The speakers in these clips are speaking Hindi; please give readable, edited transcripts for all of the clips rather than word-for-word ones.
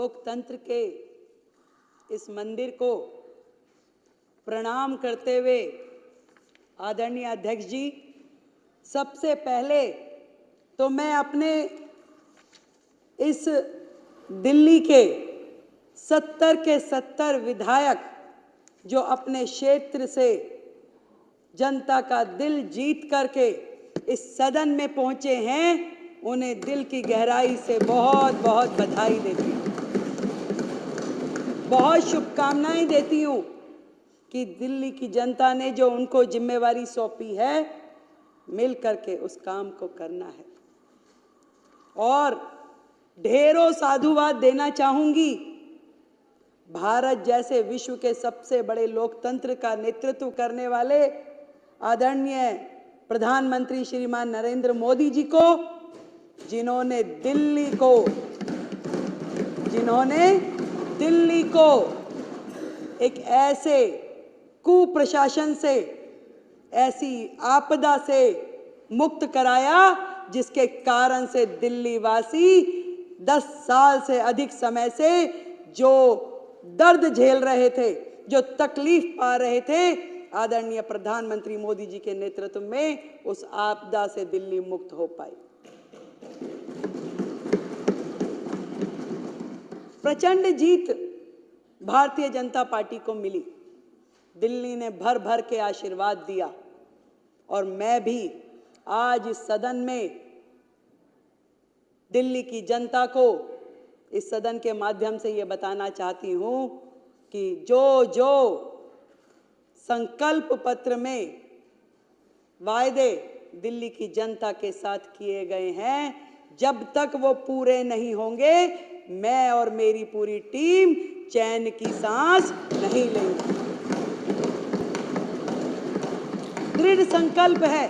लोकतंत्र के इस मंदिर को प्रणाम करते हुए आदरणीय अध्यक्ष जी, सबसे पहले तो मैं अपने इस दिल्ली के 70 के 70 विधायक जो अपने क्षेत्र से जनता का दिल जीत करके इस सदन में पहुंचे हैं, उन्हें दिल की गहराई से बहुत बहुत बधाई देती हूँ, बहुत शुभकामनाएं देती हूँ कि दिल्ली की जनता ने जो उनको जिम्मेवारी सौंपी है, मिल करके उस काम को करना है। और ढेरों साधुवाद देना चाहूंगी। भारत जैसे विश्व के सबसे बड़े लोकतंत्र का नेतृत्व करने वाले आदरणीय प्रधानमंत्री श्रीमान नरेंद्र मोदी जी को, जिन्होंने दिल्ली को एक ऐसे कुप्रशासन से, ऐसी आपदा से मुक्त कराया जिसके कारण से दिल्ली वासी 10 साल से अधिक समय से जो दर्द झेल रहे थे, जो तकलीफ पा रहे थे, आदरणीय प्रधानमंत्री मोदी जी के नेतृत्व में उस आपदा से दिल्ली मुक्त हो पाई। प्रचंड जीत भारतीय जनता पार्टी को मिली। दिल्ली ने भर भर के आशीर्वाद दिया और मैं भी आज इस सदन में दिल्ली की जनता को इस सदन के माध्यम से ये बताना चाहती हूं कि जो जो संकल्प पत्र में वायदे दिल्ली की जनता के साथ किए गए हैं, जब तक वो पूरे नहीं होंगे, मैं और मेरी पूरी टीम चैन की सांस नहीं लेंगे। दृढ़ संकल्प है,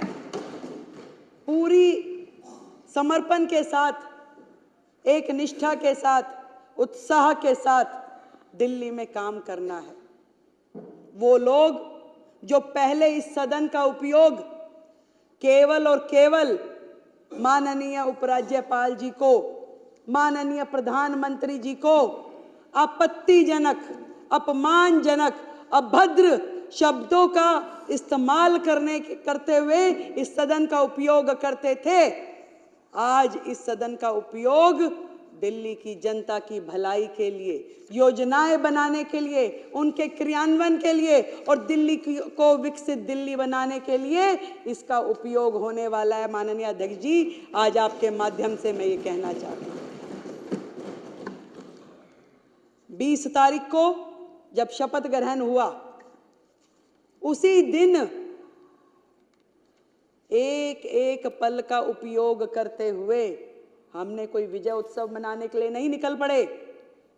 पूरी समर्पण के साथ, एक निष्ठा के साथ, उत्साह के साथ दिल्ली में काम करना है। वो लोग जो पहले इस सदन का उपयोग केवल और केवल माननीय उपराज्यपाल जी को, माननीय प्रधानमंत्री जी को आपत्तिजनक, अपमानजनक, अभद्र शब्दों का इस्तेमाल करते हुए इस सदन का उपयोग करते थे, आज इस सदन का उपयोग दिल्ली की जनता की भलाई के लिए, योजनाएं बनाने के लिए, उनके क्रियान्वयन के लिए और दिल्ली को विकसित दिल्ली बनाने के लिए इसका उपयोग होने वाला है। माननीय अध्यक्ष जी, आज आपके माध्यम से मैं ये कहना चाहती हूँ। 20 तारीख को जब शपथ ग्रहण हुआ, उसी दिन एक एक पल का उपयोग करते हुए हमने कोई विजय उत्सव मनाने के लिए नहीं निकल पड़े।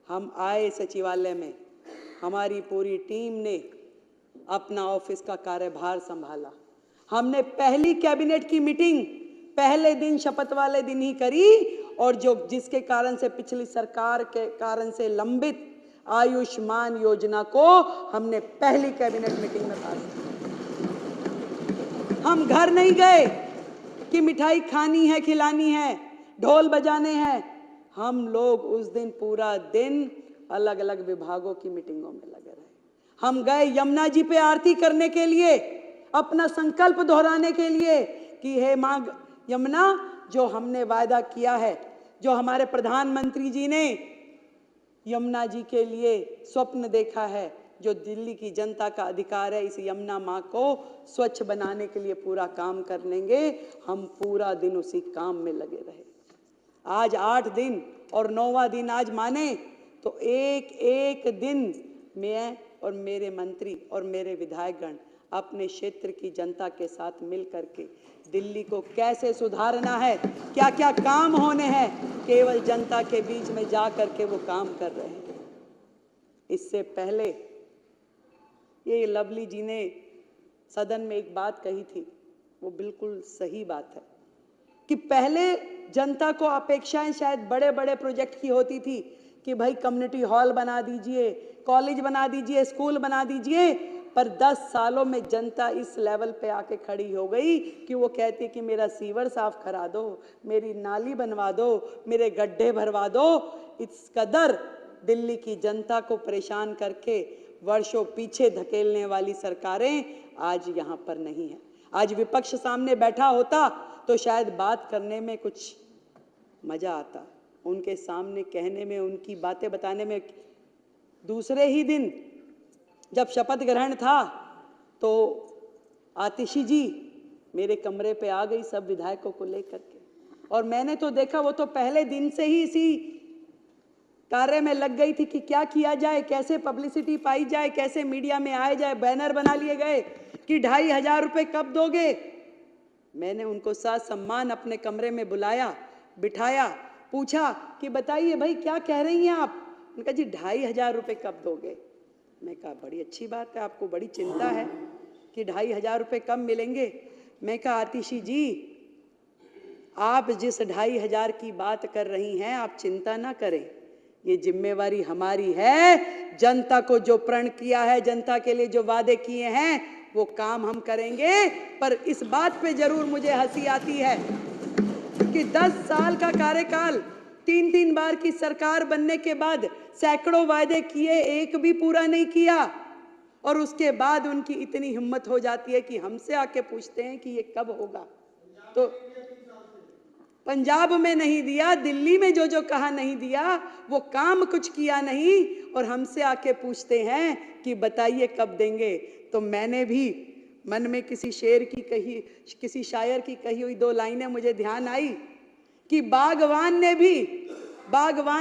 हम आए सचिवालय में, हमारी पूरी टीम ने अपना ऑफिस का कार्यभार संभाला। हमने पहली कैबिनेट की मीटिंग पहले दिन, शपथ वाले दिन ही करी और जिसके कारण से पिछली सरकार के कारण से लंबित आयुष्मान योजना को हमने पहली कैबिनेट मीटिंग में पास किया। हम घर नहीं गए कि मिठाई खानी है, खिलानी है, ढोल बजाने हैं। हम लोग उस दिन पूरा दिन अलग अलग विभागों की मीटिंगों में लगे रहे। हम गए यमुना जी पे आरती करने के लिए, अपना संकल्प दोहराने के लिए कि हे मां यमुना, जो हमने वायदा किया है, जो हमारे प्रधानमंत्री जी ने यमुना जी के लिए स्वप्न देखा है, जो दिल्ली की जनता का अधिकार है, इस यमुना मां को स्वच्छ बनाने के लिए पूरा काम कर लेंगे। हम पूरा दिन उसी काम में लगे रहे। आज 8 दिन और 9वां दिन आज माने तो एक एक दिन मैं और मेरे मंत्री और मेरे विधायकगण अपने क्षेत्र की जनता के साथ मिल करके दिल्ली को कैसे सुधारना है, क्या क्या काम होने हैं, केवल जनता के बीच में जा करके वो काम कर रहे हैं। इससे पहले ये लवली जी ने सदन में एक बात कही थी, वो बिल्कुल सही बात है कि पहले जनता को अपेक्षाएं शायद बड़े बड़े प्रोजेक्ट की होती थी कि भाई कम्युनिटी हॉल बना दीजिए, कॉलेज बना दीजिए, स्कूल बना दीजिए। पर 10 सालों में जनता इस लेवल पे आके खड़ी हो गई कि वो कहती कि मेरा सीवर साफ करा दो, मेरी नाली बनवा दो, मेरे गड्ढे भरवा दो। इस कदर दिल्ली की जनता को परेशान करके वर्षों पीछे धकेलने वाली सरकारें आज यहाँ पर नहीं है। आज विपक्ष सामने बैठा होता तो शायद बात करने में कुछ मजा आता, उनके सामने कहने में, उनकी बातें बताने में। दूसरे ही दिन जब शपथ ग्रहण था तो आतिशी जी मेरे कमरे पे आ गई सब विधायकों को लेकर के, और मैंने तो देखा वो तो पहले दिन से ही इसी कार्य में लग गई थी कि क्या किया जाए, कैसे पब्लिसिटी पाई जाए, कैसे मीडिया में आए जाए। बैनर बना लिए गए कि 2,500 रुपए कब दोगे। मैंने उनको साथ सम्मान अपने कमरे में बुलाया, बिठाया, पूछा कि बताइए भाई क्या कह रही हैं आप। उन्होंने कहा जी 2,500 रुपए कब दोगे। मैं कहा बड़ी अच्छी बात है, आपको बड़ी चिंता है कि 2,500 रुपए कब मिलेंगे। मैं कहा आतिशी जी आप जिस 2,500 की बात कर रही हैं आप चिंता ना करें, ये जिम्मेवारी हमारी है। जनता को जो प्रण किया है, जनता के लिए जो वादे किए हैं वो काम हम करेंगे। पर इस बात पे जरूर मुझे हंसी आती है कि 10 साल का कार्यकाल, 3-3 बार की सरकार बनने के बाद सैकड़ों वादे किए, एक भी पूरा नहीं किया। और उसके बाद उनकी इतनी हिम्मत हो जाती है कि हमसे आके पूछते हैं कि ये कब होगा। तो पंजाब में नहीं दिया, दिल्ली में जो कहा नहीं दिया, वो काम कुछ किया नहीं, और हमसे आके पूछते हैं कि बताइए कब देंगे। तो मैंने भी मन में किसी शेर की कही, किसी शायर की कही हुई 2 लाइनें मुझे ध्यान आई कि बागवान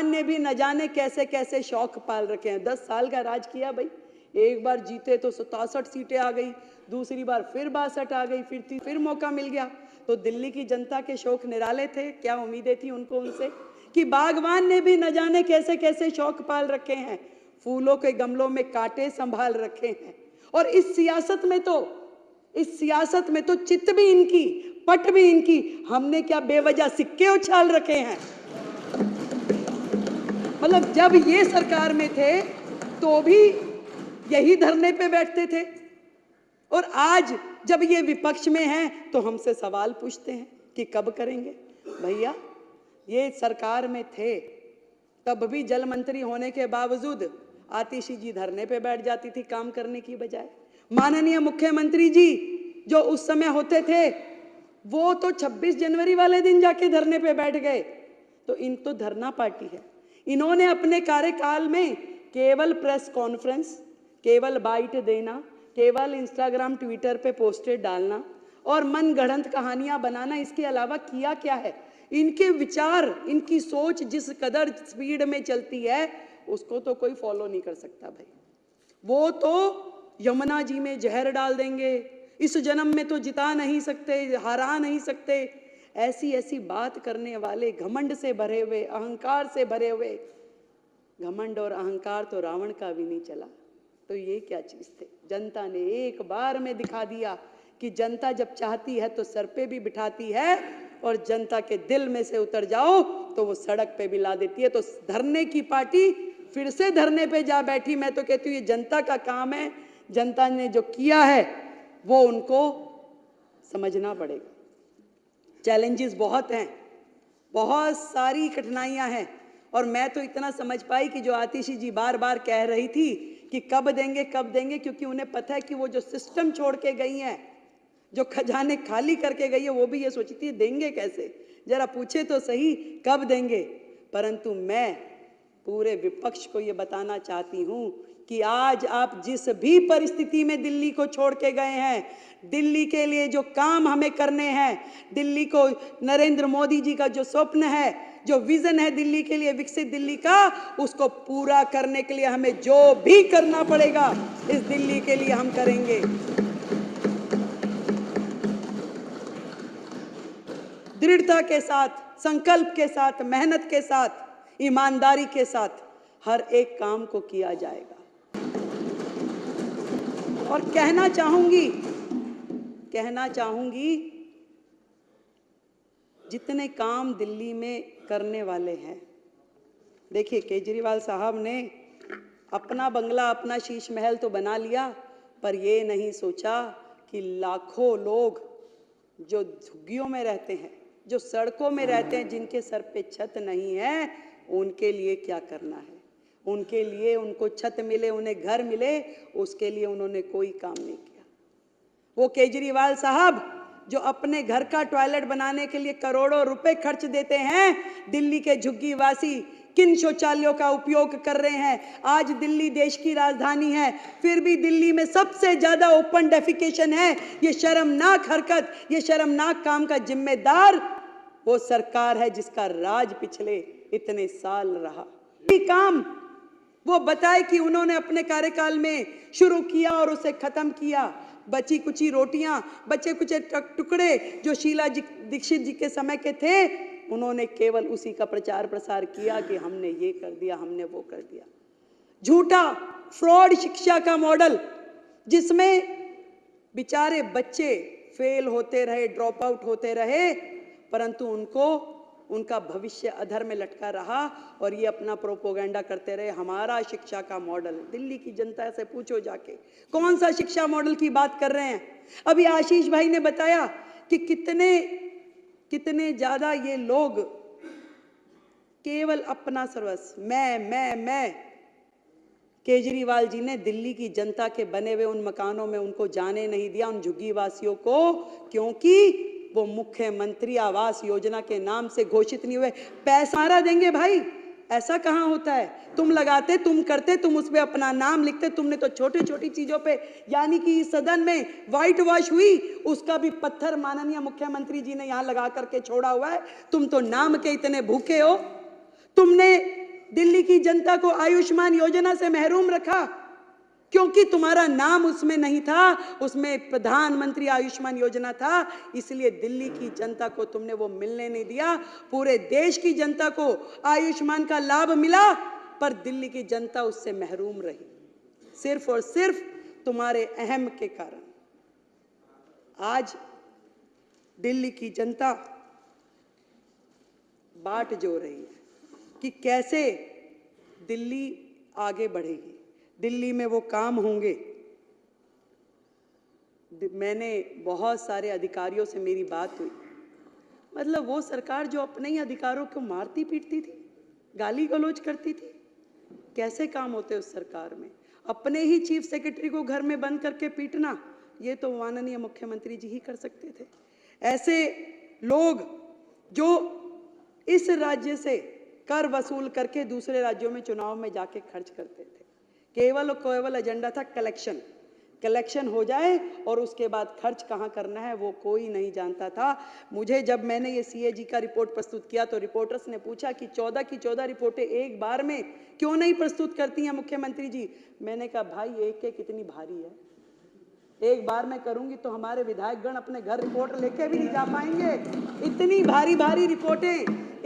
ने भी न जाने कैसे कैसे शौक पाल रखे हैं। 10 साल का राज किया भाई, एक बार जीते तो 67 सीटें आ गई, दूसरी बार फिर 62 आ गई, फिर मौका मिल गया। तो दिल्ली की जनता के शौक निराले थे, क्या उम्मीदें थी उनको उनसे कि बागवान ने भी न जाने कैसे कैसे शौक पाल रखे हैं, फूलों के गमलों में कांटे संभाल रखे हैं। और इस सियासत में तो चित भी इनकी, पट भी इनकी, हमने क्या बेवजह सिक्के उछाल रखे हैं। मतलब जब ये सरकार में थे तो भी यही धरने पे बैठते थे, और आज जब ये विपक्ष में हैं तो हमसे सवाल पूछते हैं कि कब करेंगे। भैया ये सरकार में थे तब भी जल मंत्री होने के बावजूद आतिशी जी धरने पे बैठ जाती थी काम करने की बजाय। माननीय मुख्यमंत्री जी जो उस समय होते थे वो तो 26 जनवरी वाले दिन जाके धरने पे बैठ गए। तो इन तो धरना पार्टी है। इन्होंने अपने कार्यकाल में केवल प्रेस कॉन्फ्रेंस, केवल बाइट देना, केवल इंस्टाग्राम ट्विटर पे पोस्टेड डालना और मन गढ़ंत कहानियां बनाना, इसके अलावा किया क्या है। इनके विचार, इनकी सोच जिस कदर स्पीड में चलती है उसको तो कोई फॉलो नहीं कर सकता भाई। वो तो यमुना जी में जहर डाल देंगे, इस जन्म में तो जिता नहीं सकते, हरा नहीं सकते, ऐसी ऐसी बात करने वाले, घमंड से भरे हुए, अहंकार से भरे हुए। घमंड और अहंकार तो रावण का भी नहीं चला, तो ये क्या चीज थे। जनता ने एक बार में दिखा दिया कि जनता जब चाहती है तो सर पे भी बिठाती है, और जनता के दिल में से उतर जाओ तो वो सड़क पे भी ला देती है। तो धरने की पार्टी फिर से धरने पे जा बैठी। मैं तो कहती हूँ ये जनता का काम है, जनता ने जो किया है वो उनको समझना पड़ेगा। चैलेंजेस बहुत हैं, बहुत सारी कठिनाइयां हैं, और मैं तो इतना समझ पाई कि जो आतिशी जी बार बार कह रही थी कि कब देंगे कब देंगे, क्योंकि उन्हें पता है कि वो जो सिस्टम छोड़ के गई हैं, जो खजाने खाली करके गई है, वो भी ये सोचती थी देंगे कैसे, जरा पूछे तो सही कब देंगे। परंतु मैं पूरे विपक्ष को ये बताना चाहती हूँ कि आज आप जिस भी परिस्थिति में दिल्ली को छोड़ के गए हैं, दिल्ली के लिए जो काम हमें करने हैं, दिल्ली को, नरेंद्र मोदी जी का जो स्वप्न है, जो विजन है दिल्ली के लिए, विकसित दिल्ली का, उसको पूरा करने के लिए हमें जो भी करना पड़ेगा इस दिल्ली के लिए हम करेंगे। दृढ़ता के साथ, संकल्प के साथ, मेहनत के साथ, ईमानदारी के साथ हर एक काम को किया जाएगा। और कहना चाहूंगी जितने काम दिल्ली में करने वाले हैं, देखिए केजरीवाल साहब ने अपना बंगला, अपना शीश महल तो बना लिया, पर ये नहीं सोचा कि लाखों लोग जो झुग्गियों में रहते हैं, जो सड़कों में रहते हैं, जिनके सर पे छत नहीं है, उनके लिए क्या करना है। उनके लिए उनको छत मिले, उन्हें घर मिले, उसके लिए उन्होंने कोई काम नहीं किया। वो केजरीवाल साहब जो अपने घर का टॉयलेट बनाने के लिए करोड़ों रुपए खर्च देते हैं, दिल्ली के झुग्गीवासी किन शौचालयों का उपयोग कर रहे हैं? आज दिल्ली देश की राजधानी है, फिर भी दिल्ली में सबसे ज्यादा ओपन डेफिकेशन है। ये शर्मनाक हरकत, ये शर्मनाक काम का जिम्मेदार वो सरकार है जिसका राज पिछले इतने साल रहा। ये काम वो बताए कि उन्होंने अपने कार्यकाल में शुरू किया और उसे खत्म किया। बची कुची रोटियां, बचे कुचे टुकड़े जो शीला दीक्षित जी के समय के थे, उन्होंने केवल उसी का प्रचार प्रसार किया कि हमने ये कर दिया, हमने वो कर दिया। झूठा फ्रॉड शिक्षा का मॉडल, जिसमें बेचारे बच्चे फेल होते रहे, ड्रॉप आउट होते रहे, परंतु उनको उनका भविष्य अधर में लटका रहा और ये अपना प्रोपोगंडा करते रहे, हमारा शिक्षा का मॉडल। दिल्ली की जनता से पूछो जाके कौन सा शिक्षा मॉडल की बात कर रहे हैं। अभी आशीष भाई ने बताया कि कितने ज्यादा ये लोग केवल अपना सर्वस्व, मैं। केजरीवाल जी ने दिल्ली की जनता के बने हुए उन मकानों में उनको जाने नहीं दिया, उन झुग्गी वासियों को, क्योंकि वो मुख्यमंत्री आवास योजना के नाम से घोषित नहीं हुए। पैसा हमारा देंगे भाई, ऐसा कहां होता है? तुम लगाते, तुम करते, तुम उसमें अपना नाम लिखते। तुमने तो छोटी छोटी चीजों पे, यानी कि इस सदन में व्हाइट वॉश हुई, उसका भी पत्थर माननीय मुख्यमंत्री जी ने यहां लगा करके छोड़ा हुआ है। तुम तो नाम के इतने भूखे हो। तुमने दिल्ली की जनता को आयुष्मान योजना से महरूम रखा क्योंकि तुम्हारा नाम उसमें नहीं था, उसमें प्रधानमंत्री आयुष्मान योजना था, इसलिए दिल्ली की जनता को तुमने वो मिलने नहीं दिया। पूरे देश की जनता को आयुष्मान का लाभ मिला, पर दिल्ली की जनता उससे महरूम रही, सिर्फ और सिर्फ तुम्हारे अहम के कारण। आज दिल्ली की जनता बाट जो रही है कि कैसे दिल्ली आगे बढ़ेगी, दिल्ली में वो काम होंगे। मैंने बहुत सारे अधिकारियों से मेरी बात हुई, मतलब वो सरकार जो अपने ही अधिकारों को मारती पीटती थी, गाली गलौज करती थी, कैसे काम होते उस सरकार में? अपने ही चीफ सेक्रेटरी को घर में बंद करके पीटना, ये तो माननीय मुख्यमंत्री जी ही कर सकते थे। ऐसे लोग जो इस राज्य से कर वसूल करके दूसरे राज्यों में चुनाव में जाके खर्च करते थे, केवल एजेंडा था कलेक्शन हो जाए और उसके बाद खर्च कहाँ करना है वो कोई नहीं जानता था। मुझे जब मैंने ये सीएजी का रिपोर्ट प्रस्तुत किया तो रिपोर्टर्स ने पूछा कि 14 की 14 रिपोर्टें एक बार में क्यों नहीं प्रस्तुत करती हैं मुख्यमंत्री जी? मैंने कहा भाई एक एक इतनी भारी है, एक बार मैं करूंगी तो हमारे विधायकगण अपने घर रिपोर्ट लेके भी नहीं जा पाएंगे। इतनी भारी भारी रिपोर्टें,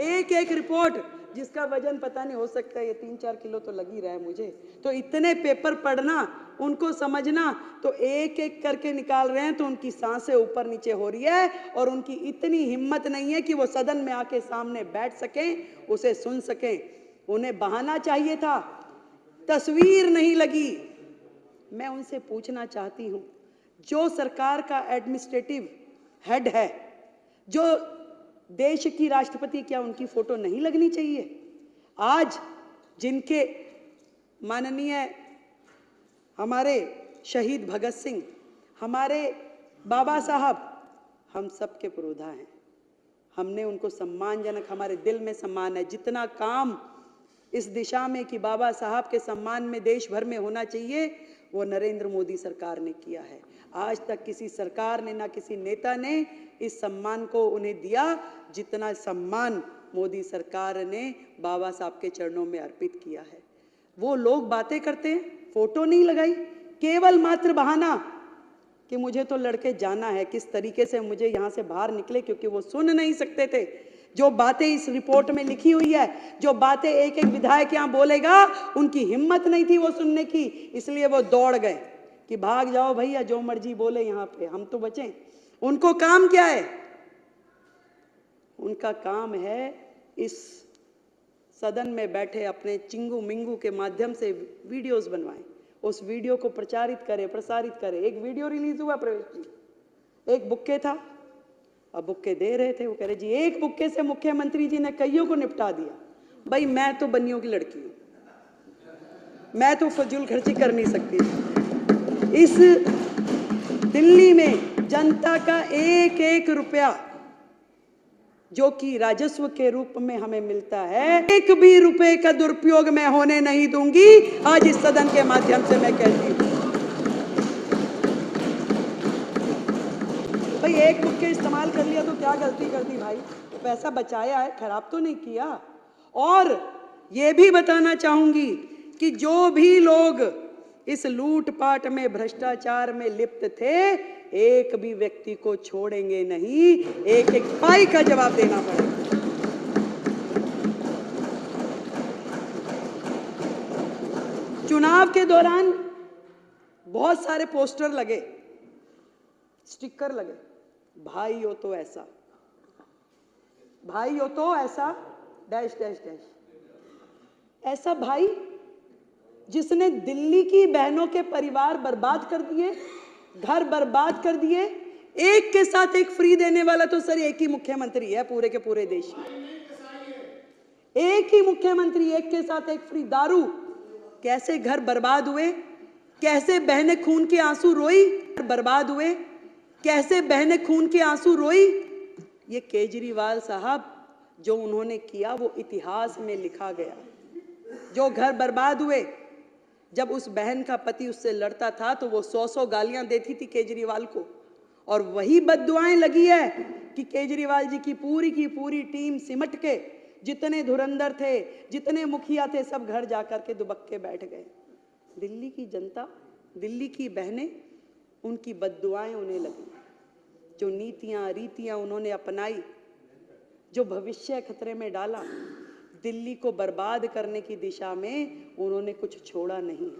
एक एक रिपोर्ट जिसका वजन पता नहीं, हो सकता है ये 3-4 किलो तो लग ही रहा है मुझे। तो इतने पेपर पढ़ना, उनको समझना, तो एक एक करके निकाल रहे हैं तो उनकी सांसें ऊपर नीचे हो रही है और उनकी इतनी हिम्मत नहीं है कि वो सदन में आके सामने बैठ सकें, उसे सुन सकें। उन्हें बहाना चाहिए था, तस्वीर नहीं लगी। मैं उनसे पूछना चाहती हूं, जो सरकार का एडमिनिस्ट्रेटिव हेड है, जो देश की राष्ट्रपति, क्या उनकी फोटो नहीं लगनी चाहिए? आज जिनके माननीय हमारे शहीद भगत सिंह, हमारे बाबा साहब, हम सब के पुरोधा हैं, हमने उनको सम्मानजनक, हमारे दिल में सम्मान है। जितना काम इस दिशा में कि बाबा साहब के सम्मान में देश भर में होना चाहिए, वो नरेंद्र मोदी सरकार ने किया है। आज तक किसी सरकार ने, ना किसी नेता ने इस सम्मान को उन्हें दिया जितना सम्मान मोदी सरकार ने बाबा साहब के चरणों में अर्पित किया है। वो लोग बातें करते हैं, फोटो नहीं लगाई, केवल मात्र बहाना कि मुझे तो लड़के जाना है, किस तरीके से मुझे यहाँ से बाहर निकले, क्योंकि वो सुन नहीं सकते थे जो बातें इस रिपोर्ट में लिखी हुई है, जो बातें एक एक विधायक यहाँ बोलेगा, उनकी हिम्मत नहीं थी वो सुनने की, इसलिए वो दौड़ गए कि भाग जाओ भैया, जो मर्जी बोले यहाँ पे, हम तो बचें। उनको काम क्या है? उनका काम है इस सदन में बैठे अपने चिंगू मिंगू के माध्यम से वीडियोस बनवाएं, उस वीडियो को प्रचारित करें, प्रसारित करें। एक वीडियो रिलीज हुआ प्रवेश जी, एक बुक्के था, अब बुक्के दे रहे थे, वो कह रहे जी एक बुक्के से मुख्यमंत्री जी ने कईयों को निपटा दिया। भाई मैं तो बनियों की लड़की हूं, मैं तो फजूल खर्ची कर नहीं सकती। इस दिल्ली में जनता का एक एक रुपया जो कि राजस्व के रूप में हमें मिलता है, एक भी रुपए का दुरुपयोग मैं होने नहीं दूंगी। आज इस सदन के माध्यम से मैं कहती हूं, भाई एक मुक्के इस्तेमाल कर लिया तो क्या गलती कर दी भाई, पैसा बचाया है, खराब तो नहीं किया। और ये भी बताना चाहूंगी कि जो भी लोग इस लूटपाट में, भ्रष्टाचार में लिप्त थे, एक भी व्यक्ति को छोड़ेंगे नहीं, एक एक पाई का जवाब देना पड़ेगा। चुनाव के दौरान बहुत सारे पोस्टर लगे, स्टिकर लगे, भाई हो तो ऐसा, भाई हो तो ऐसा, डैश डैश डैश। ऐसा भाई जिसने दिल्ली की बहनों के परिवार बर्बाद कर दिए, घर बर्बाद कर दिए। एक के साथ एक फ्री देने वाला तो सर एक ही मुख्यमंत्री है पूरे के पूरे देश में। एक ही मुख्यमंत्री, एक के साथ एक फ्री। दारू, कैसे घर बर्बाद हुए, कैसे बहनें खून के आंसू रोई, बर्बाद हुए, कैसे बहनें खून के आंसू रोई। ये केजरीवाल साहब जो उन्होंने किया वो इतिहास में लिखा गया। जो घर बर्बाद हुए, जब उस बहन का पति उससे लड़ता था तो वो 100 गालियां देती थी केजरीवाल को, और वही बद्दुआएं लगी है कि केजरीवाल जी की पूरी टीम सिमट के, जितने धुरंधर थे, जितने मुखिया थे, सब घर जाकर के दुबक्के बैठ गए। दिल्ली की जनता, दिल्ली की बहनें, उनकी बद्दुआएं उन्हें लगी। जो नीतियां रीतियां उन्होंने अपनाई, जो भविष्य खतरे में डाला, दिल्ली को बर्बाद करने की दिशा में उन्होंने कुछ छोड़ा नहीं।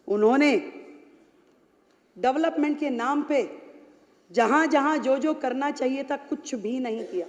उन्होंने डेवलपमेंट के नाम पे जहां जहां जो जो करना चाहिए था कुछ भी नहीं किया।